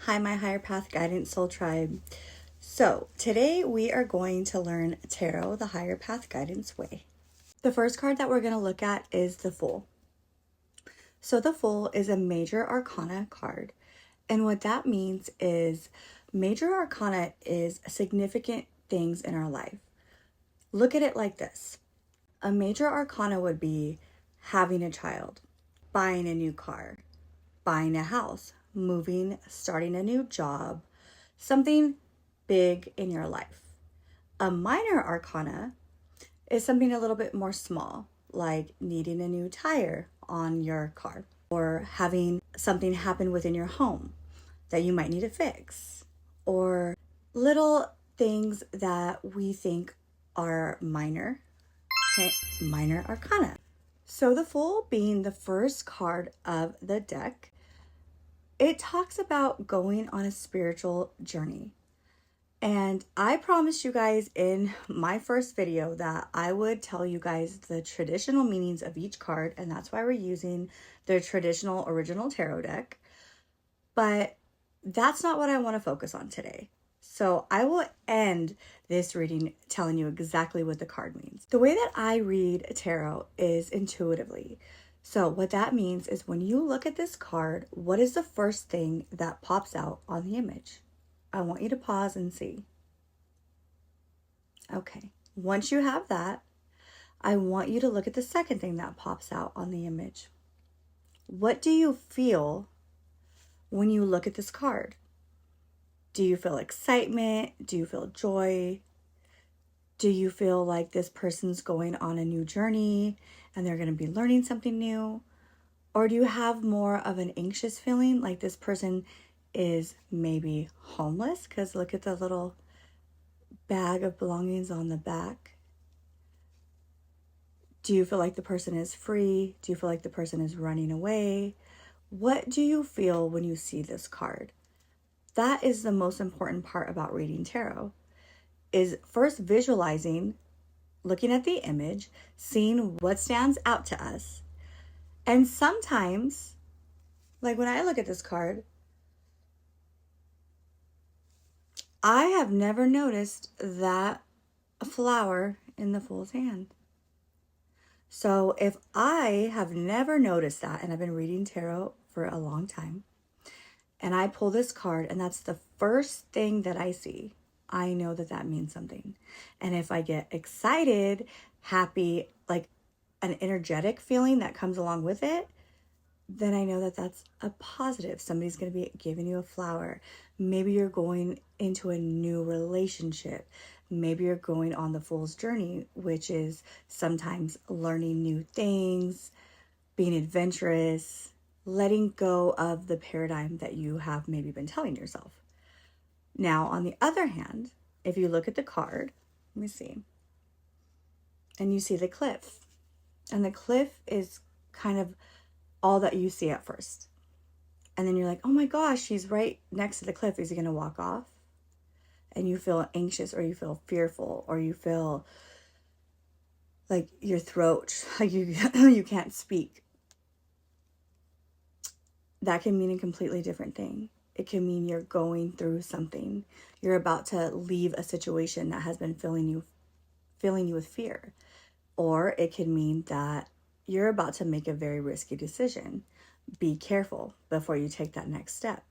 Hi, my Higher Path Guidance Soul Tribe. So, today we are going to learn Tarot, the Higher Path Guidance Way. The first card that we're going to look at is the Fool. So, the Fool is a Major Arcana card. And what that means is Major Arcana is significant things in our life. Look at it like this. A Major Arcana would be having a child, buying a new car, buying a house, moving, starting a new job, something big in your life. A minor arcana is something a little bit more small, like needing a new tire on your car or having something happen within your home that you might need to fix, or little things that we think are minor arcana. So the Fool being the first card of the deck, it talks about going on a spiritual journey. And I promised you guys in my first video that I would tell you guys the traditional meanings of each card, and that's why we're using the traditional original tarot deck. But that's not what I want to focus on today. So I will end this reading telling you exactly what the card means. The way that I read tarot is intuitively. So what that means is when you look at this card, what is the first thing that pops out on the image? I want you to pause and see. Okay, once you have that, I want you to look at the second thing that pops out on the image. What do you feel when you look at this card? Do you feel excitement? Do you feel joy? Do you feel like this person's going on a new journey and they're going to be learning something new? Or do you have more of an anxious feeling, like this person is maybe homeless? Because look at the little bag of belongings on the back. Do you feel like the person is free? Do you feel like the person is running away? What do you feel when you see this card? That is the most important part about reading tarot, is first visualizing, looking at the image, seeing what stands out to us. And sometimes, like when I look at this card, I have never noticed that flower in the Fool's hand. So if I have never noticed that, and I've been reading tarot for a long time, and I pull this card and that's the first thing that I see, I know that that means something. And if I get excited, happy, like an energetic feeling that comes along with it, then I know that that's a positive. Somebody's going to be giving you a flower. Maybe you're going into a new relationship. Maybe you're going on the Fool's journey, which is sometimes learning new things, being adventurous, letting go of the paradigm that you have maybe been telling yourself. Now, on the other hand, if you look at the card, let me see, and you see the cliff, and the cliff is kind of all that you see at first. And then you're like, oh my gosh, he's right next to the cliff. Is he going to walk off? And you feel anxious, or you feel fearful, or you feel like your throat, like you can't speak. That can mean a completely different thing. It can mean you're going through something. You're about to leave a situation that has been filling you with fear. Or it can mean that you're about to make a very risky decision. Be careful before you take that next step.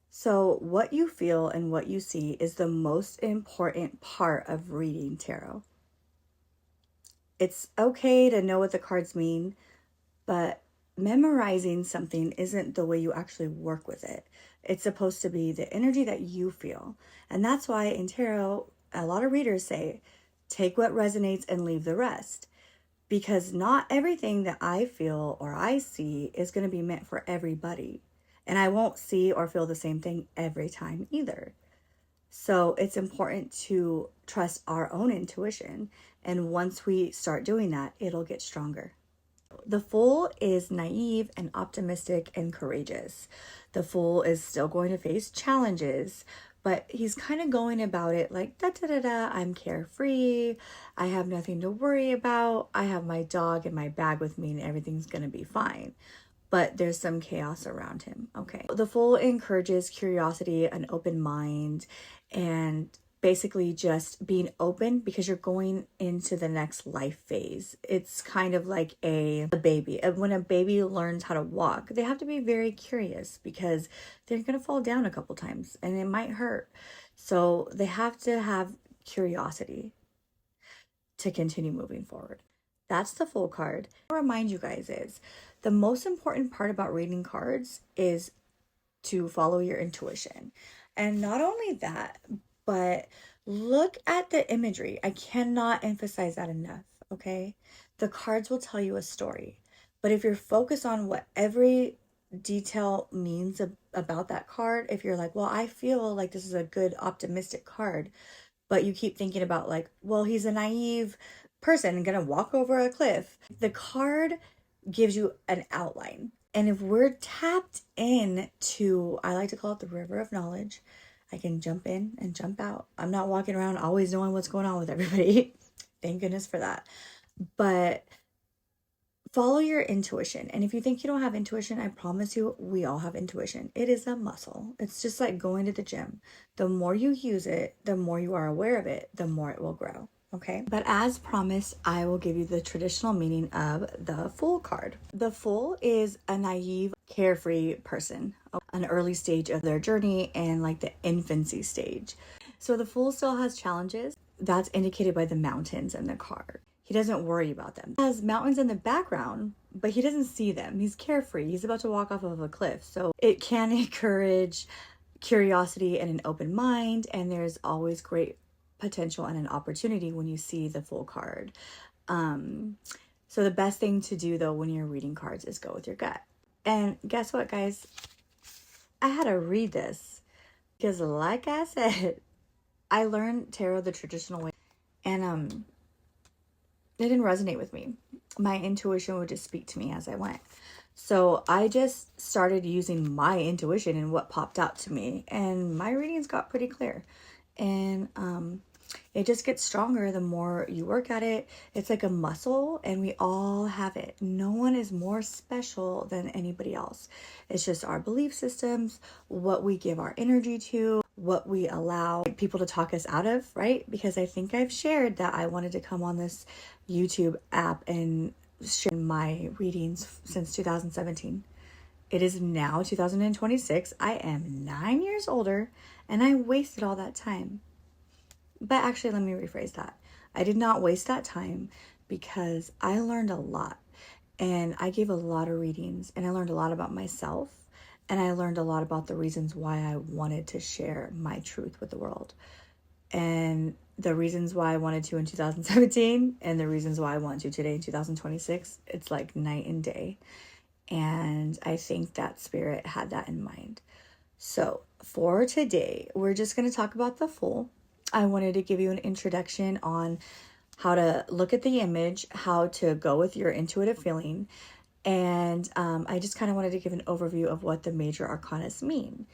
So what you feel and what you see is the most important part of reading tarot. It's okay to know what the cards mean, but memorizing something isn't the way you actually work with it. It's supposed to be the energy that you feel. And that's why in tarot, a lot of readers say, take what resonates and leave the rest. Because not everything that I feel or I see is going to be meant for everybody. And I won't see or feel the same thing every time either. So it's important to trust our own intuition. And once we start doing that, it'll get stronger. The Fool is naive and optimistic and courageous. The Fool is still going to face challenges, but he's kind of going about it like, I'm carefree. I have nothing to worry about. I have my dog and my bag with me and everything's going to be fine. but there's some chaos around him. Okay. The Fool encourages curiosity, an open mind, and basically just being open because you're going into the next life phase. It's kind of like a baby. When a baby learns how to walk, they have to be very curious because they're going to fall down a couple times and it might hurt. So they have to have curiosity to continue moving forward. That's the Fool card. What I remind you guys is the most important part about reading cards is to follow your intuition. And not only that, but look at the imagery. I cannot emphasize that enough, okay? The cards will tell you a story. But if you're focused on what every detail means about that card, if you're like, well, I feel like this is a good optimistic card, but you keep thinking about like, well, he's a naive person gonna walk over a cliff. The card gives you an outline. And if we're tapped in to, I like to call it the river of knowledge, I can jump in and jump out. I'm not walking around always knowing what's going on with everybody. Thank goodness for that. But follow your intuition. And if you think you don't have intuition, I promise you, we all have intuition. It is a muscle. It's just like going to the gym. The more you use it, the more you are aware of it, the more it will grow. Okay. But as promised, I will give you the traditional meaning of the Fool card. The Fool is a naive, carefree person, an early stage of their journey and like the infancy stage. So the Fool still has challenges. That's indicated by the mountains in the card. He doesn't worry about them. He has mountains in the background, but he doesn't see them. He's carefree. He's about to walk off of a cliff. So it can encourage curiosity and an open mind. And there's always great potential and an opportunity when you see the Fool card. So the best thing to do though when you're reading cards is go with your gut. And guess what, guys? I had to read this because like I said, I learned tarot the traditional way and it didn't resonate with me. My intuition would just speak to me as I went. So I just started using my intuition and what popped out to me, and my readings got pretty clear. And it just gets stronger the more you work at it. It's like a muscle and we all have it. No one is more special than anybody else. It's just our belief systems, what we give our energy to, what we allow people to talk us out of, right? Because I think I've shared that I wanted to come on this YouTube app and share my readings since 2017. It is now 2026. I am 9 years older and I wasted all that time. But actually, let me rephrase that. I did not waste that time because I learned a lot and I gave a lot of readings and I learned a lot about myself and I learned a lot about the reasons why I wanted to share my truth with the world. And the reasons why I wanted to in 2017 and the reasons why I want to today in 2026, it's like night and day. And I think that spirit had that in mind. So for today, we're just going to talk about the Fool. I wanted to give you an introduction on how to look at the image, how to go with your intuitive feeling. And I just kind of wanted to give an overview of what the major arcanas mean.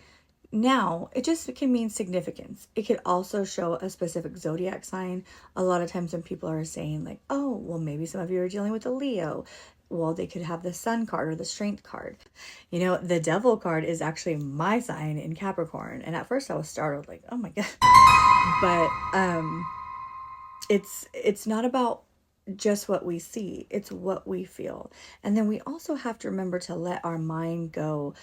Now, it just can mean significance. It could also show a specific zodiac sign. A lot of times when people are saying like, oh, well, maybe some of you are dealing with a Leo. Well, they could have the Sun card or the Strength card. You know, the Devil card is actually my sign in Capricorn. And at first I was startled, like, oh my God. But it's not about just what we see. It's what we feel. And then we also have to remember to let our mind go.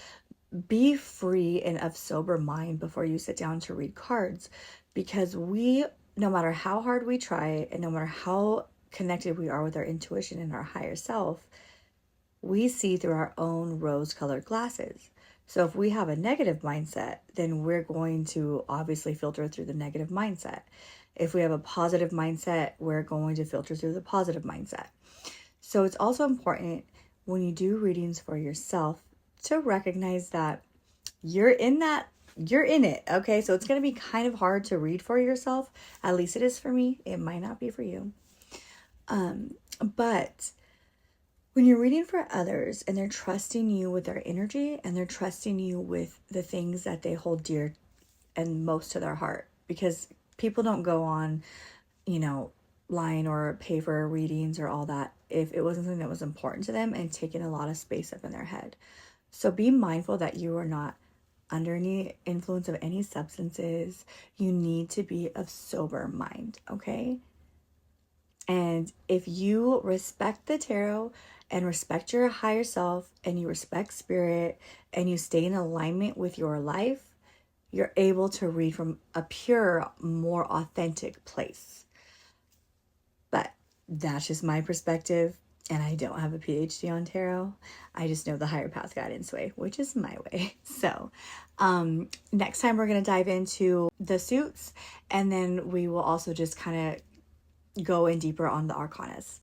Be free and of sober mind before you sit down to read cards, because no matter how hard we try and no matter how connected we are with our intuition and our higher self, we see through our own rose-colored glasses. So if we have a negative mindset, then we're going to obviously filter through the negative mindset. If we have a positive mindset, we're going to filter through the positive mindset. So it's also important when you do readings for yourself to recognize that you're in it. Okay. So it's going to be kind of hard to read for yourself. At least it is for me. It might not be for you. But when you're reading for others and they're trusting you with their energy and they're trusting you with the things that they hold dear and most to their heart, because people don't go on, line or pay for readings or all that if it wasn't something that was important to them and taking a lot of space up in their head. So be mindful that you are not under any influence of any substances. You need to be of sober mind, okay? And if you respect the tarot and respect your higher self and you respect spirit and you stay in alignment with your life, you're able to read from a pure, more authentic place. But that's just my perspective. And I don't have a PhD on tarot. I just know the higher path guidance way, which is my way. So next time we're going to dive into the suits, and then we will also just kind of go in deeper on the arcanas.